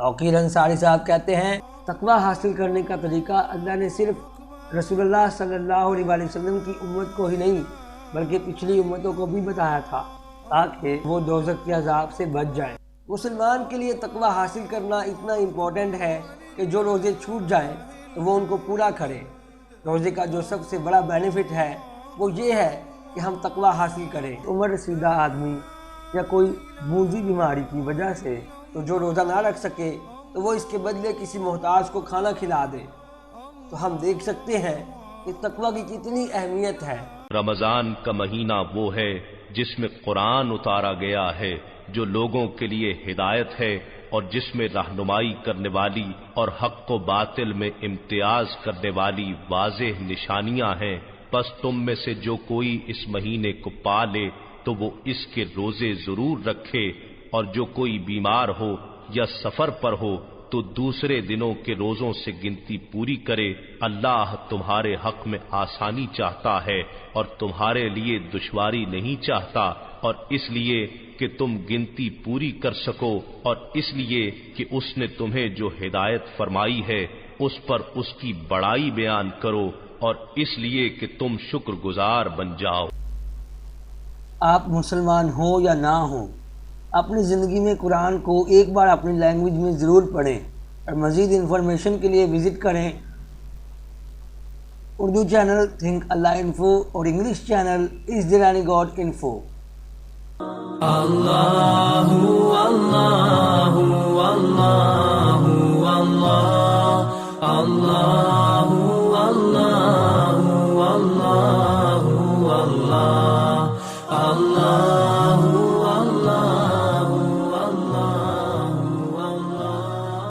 توقیر انصاری صاحب کہتے ہیں تقوی حاصل کرنے کا طریقہ اللہ نے صرف رسول اللہ صلی اللہ علیہ وآلہ وسلم کی امت کو ہی نہیں بلکہ پچھلی امتوں کو بھی بتایا تھا تاکہ وہ دوزخ کے عذاب سے بچ جائیں۔ مسلمان کے لیے تقوی حاصل کرنا اتنا امپورٹنٹ ہے کہ جو روزے چھوٹ جائیں تو وہ ان کو پورا کرے۔ روزے کا جو سب سے بڑا بینیفٹ ہے وہ یہ ہے کہ ہم تقوی حاصل کریں۔ عمر رسیدہ آدمی یا کوئی موذی بیماری کی وجہ سے تو جو روزہ نہ رکھ سکے تو وہ اس کے بدلے کسی محتاج کو کھانا کھلا دے، تو ہم دیکھ سکتے ہیں کہ تقوی کی کتنی اہمیت ہے۔ رمضان کا مہینہ وہ ہے جس میں قرآن اتارا گیا ہے، جو لوگوں کے لیے ہدایت ہے اور جس میں رہنمائی کرنے والی اور حق و باطل میں امتیاز کرنے والی واضح نشانیاں ہیں۔ بس تم میں سے جو کوئی اس مہینے کو پا لے تو وہ اس کے روزے ضرور رکھے، اور جو کوئی بیمار ہو یا سفر پر ہو تو دوسرے دنوں کے روزوں سے گنتی پوری کرے۔ اللہ تمہارے حق میں آسانی چاہتا ہے اور تمہارے لیے دشواری نہیں چاہتا، اور اس لیے کہ تم گنتی پوری کر سکو، اور اس لیے کہ اس نے تمہیں جو ہدایت فرمائی ہے اس پر اس کی بڑائی بیان کرو، اور اس لیے کہ تم شکر گزار بن جاؤ۔ آپ مسلمان ہوں یا نہ ہوں، اپنی زندگی میں قرآن کو ایک بار اپنی لینگویج میں ضرور پڑھیں، اور مزید انفارمیشن کے لیے وزٹ کریں اردو چینل تھنک اللہ انفو اور English channel is there any God info. Allah Allah Allah